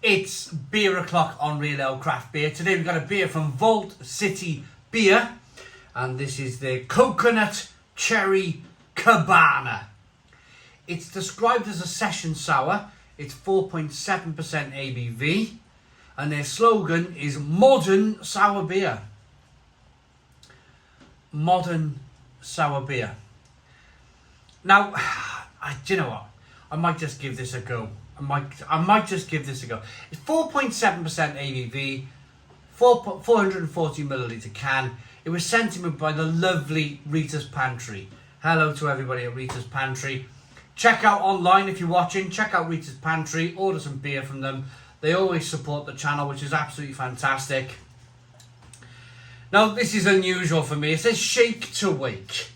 It's beer o'clock on Real Ale Craft Beer. Today we've got a beer from Vault City Beer, and this is the Coconut Cherry Cabana. It's described as a session sour. It's 4.7% ABV, and their slogan is Modern Sour Beer. Modern Sour Beer. Now, do you know what? I might just give this a go. I might just give this a go. It's 4.7% ABV, 440 milliliter can. It was sent to me by the lovely Rita's Pantry. Hello to everybody at Rita's Pantry. Check out online if you're watching. Check out Rita's Pantry. Order some beer from them. They always support the channel, which is absolutely fantastic. Now, this is unusual for me. It says shake to wake.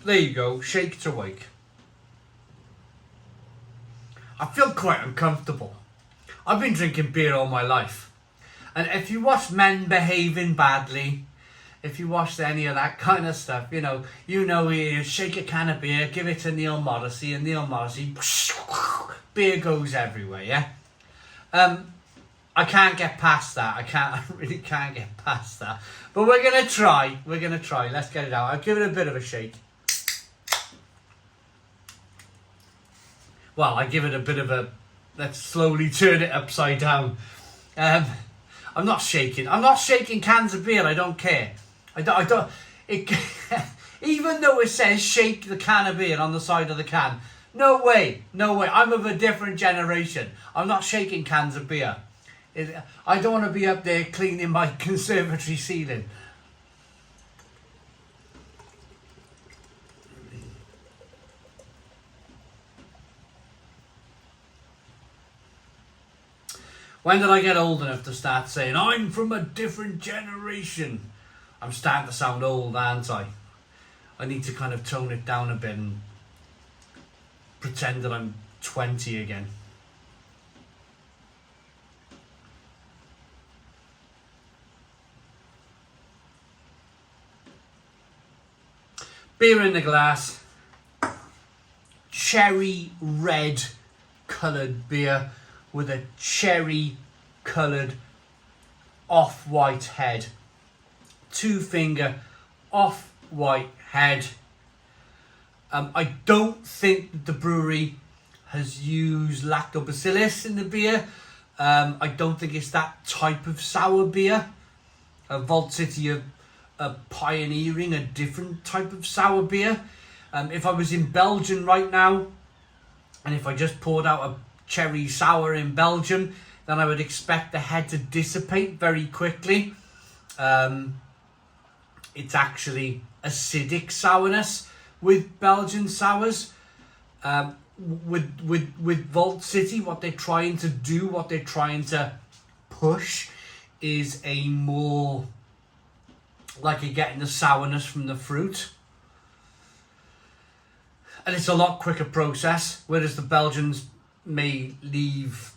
There you go, shake to wake. I feel quite uncomfortable. I've been drinking beer all my life. And if you watch Men Behaving Badly, if you watched any of that kind of stuff, you know you shake a can of beer, give it to Neil Morrissey, and Neil Morrissey, beer goes everywhere, yeah? I can't get past that. I really can't get past that. But we're going to try. Let's get it out. I'll give it a bit of a shake. Well, I give it a bit of a... Let's slowly turn it upside down. I'm not shaking. I'm not shaking cans of beer. I don't care. I don't even though it says shake the can of beer on the side of the can. No way. I'm of a different generation. I'm not shaking cans of beer. I don't want to be up there cleaning my conservatory ceiling. When did I get old enough to start saying, I'm from a different generation? I'm starting to sound old, aren't I? I need to kind of tone it down a bit and pretend that I'm 20 again. Beer in the glass. Cherry red coloured beer with a cherry coloured off-white head. 2-finger off-white head. I don't think the brewery has used lactobacillus in the beer. I don't think it's that type of sour beer. Vault City are pioneering a different type of sour beer. If I was in Belgium right now, and if I just poured out a cherry sour in Belgium, then I would expect the head to dissipate very quickly. It's actually acidic sourness with Belgian sours. With Vault City, what they're trying to do, what they're trying to push, is a more like you're getting the sourness from the fruit. And it's a lot quicker process, whereas the Belgians may leave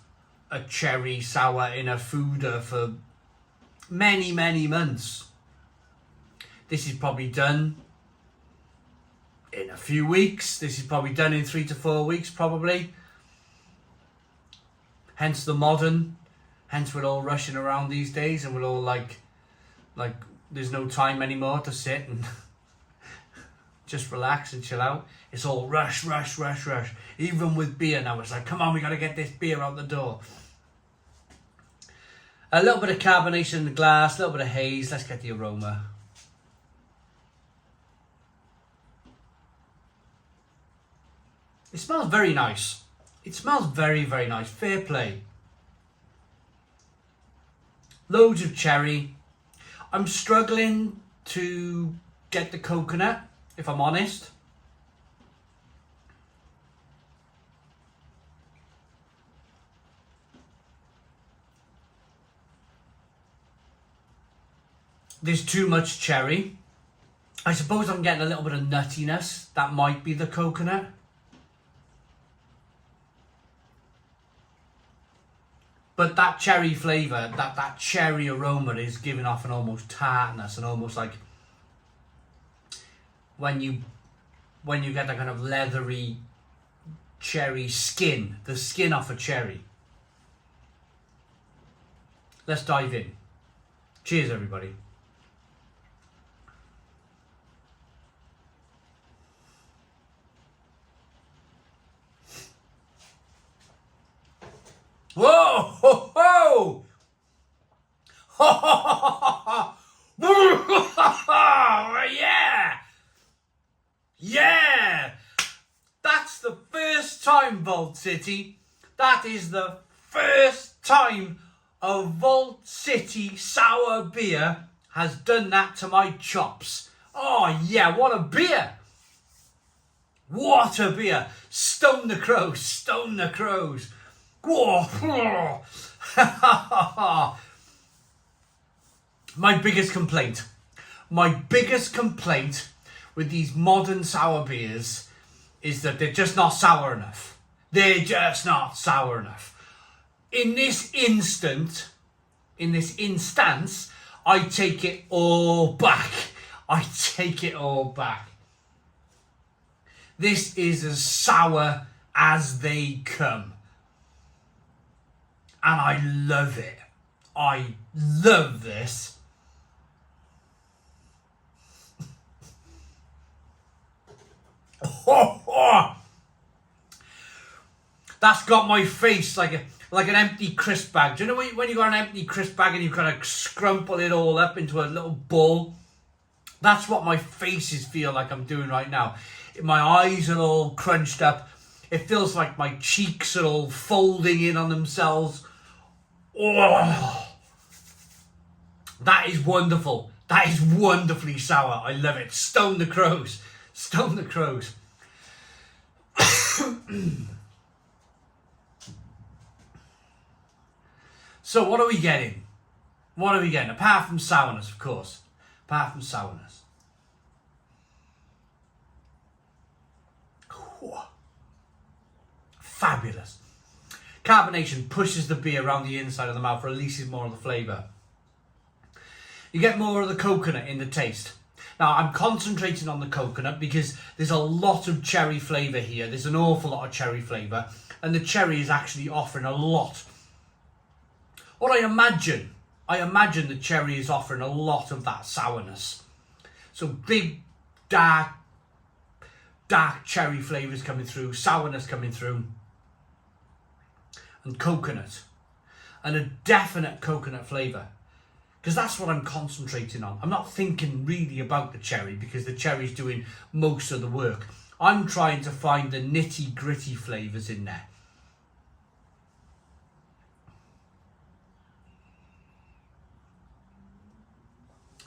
a cherry sour in a fooder for many, many months. This is probably done in a few weeks. This is probably done in 3 to 4 weeks, probably. Hence the modern. Hence we're all rushing around these days, and we're all like there's no time anymore to sit and just relax and chill out. It's all rush. Even with beer now, it's like, come on, we got to get this beer out the door. A little bit of carbonation in the glass, a little bit of haze. Let's get the aroma. It smells very nice. It smells very, very nice. Fair play. Loads of cherry. I'm struggling to get the coconut, if I'm honest. There's too much cherry. I suppose I'm getting a little bit of nuttiness. That might be the coconut. But that cherry flavour, that cherry aroma is giving off an almost tartness, and almost like when you get that kind of leathery cherry skin, the skin off a cherry. let's dive in. Cheers, everybody. Whoa! Ho, ho! Ho, ho, ho, ho, ho. Yeah! Yeah! That's the first time, Vault City. That is the first time a Vault City sour beer has done that to my chops. Oh yeah, what a beer! What a beer! Stone the crows, stone the crows. Whoa. My biggest complaint with these modern sour beers is that they're just not sour enough. They're just not sour enough. In this instance, I take it all back. This is as sour as they come. And I love it. I love this. That's got my face like an empty crisp bag. Do you know when you got an empty crisp bag and you kind of scrumple it all up into a little ball? That's what my faces feel like I'm doing right now. My eyes are all crunched up. It feels like my cheeks are all folding in on themselves. Oh, that is wonderful. That is wonderfully sour. I love it. Stone the crows. Stone the crows. So what are we getting? Apart from sourness, of course. Fabulous. Carbonation pushes the beer around the inside of the mouth, releases more of the flavour. You get more of the coconut in the taste. Now, I'm concentrating on the coconut because there's a lot of cherry flavour here. There's an awful lot of cherry flavour. And the cherry is actually offering a lot. What I imagine the cherry is offering a lot of that sourness. So big, dark cherry flavours coming through, sourness coming through. And coconut. And a definite coconut flavour. Because that's what I'm concentrating on. I'm not thinking really about the cherry because the cherry's doing most of the work. I'm trying to find the nitty gritty flavours in there.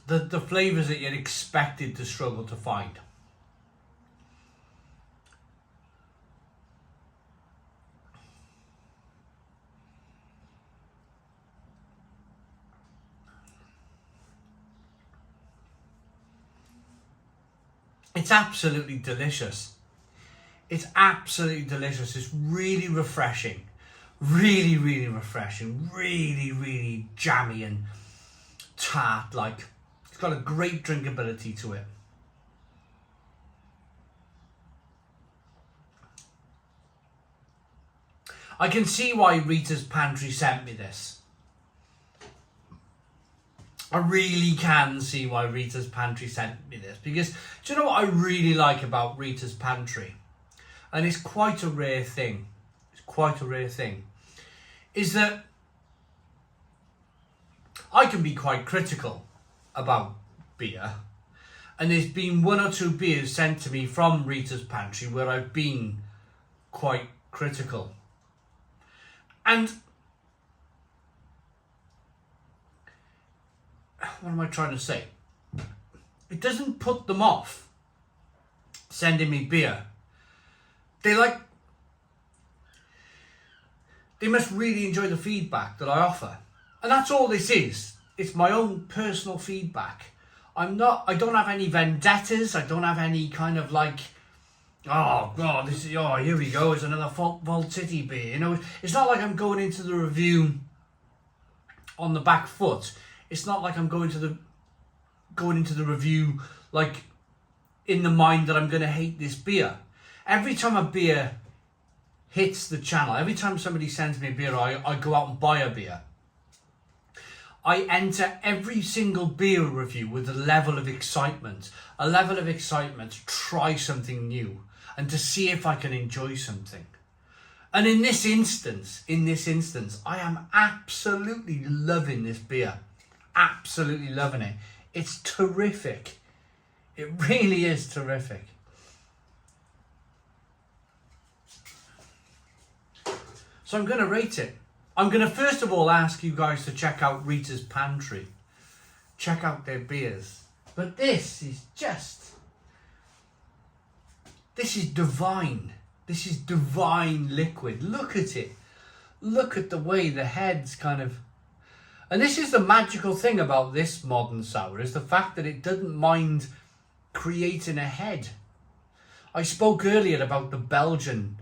The flavours that you're expected to struggle to find. It's absolutely delicious. It's really refreshing. Really refreshing. Really jammy and tart. Like, it's got a great drinkability to it. I can see why Rita's Pantry sent me this. I really can see why Rita's Pantry sent me this. Because, do you know what I really like about Rita's Pantry? And it's quite a rare thing. Is that I can be quite critical about beer. And there's been one or two beers sent to me from Rita's Pantry where I've been quite critical. And what am I trying to say? It doesn't put them off sending me beer. They must really enjoy the feedback that I offer. And that's all this is. It's my own personal feedback. I don't have any vendettas. I don't have any kind of like, oh God, here we go, it's another Vault City beer. You know, it's not like I'm going into the review on the back foot. It's not like I'm going into the review like in the mind that I'm going to hate this beer. Every time a beer hits the channel, every time somebody sends me a beer, I go out and buy a beer. I enter every single beer review with a level of excitement to try something new and to see if I can enjoy something. And in this instance, I am absolutely loving this beer. Absolutely loving it. It's terrific. It really is terrific. So I'm going to rate it. I'm going to first of all ask you guys to check out Rita's Pantry. Check out their beers. But this is divine. This is divine liquid. Look at it. Look at the way the head's kind of... And this is the magical thing about this modern sour, is the fact that it doesn't mind creating a head. I spoke earlier about the Belgian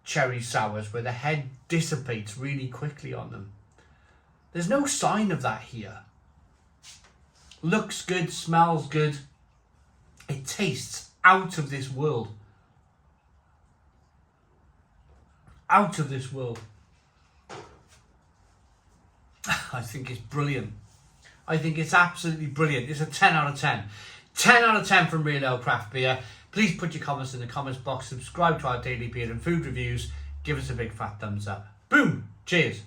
cherry sours where the head dissipates really quickly on them. There's no sign of that here. Looks good, smells good. It tastes out of this world. Out of this world. I think it's brilliant. I think it's absolutely brilliant. It's a 10 out of 10. 10 out of 10 from Real Ale Craft Beer. Please put your comments in the comments box. Subscribe to our daily beer and food reviews. Give us a big fat thumbs up. Boom. Cheers.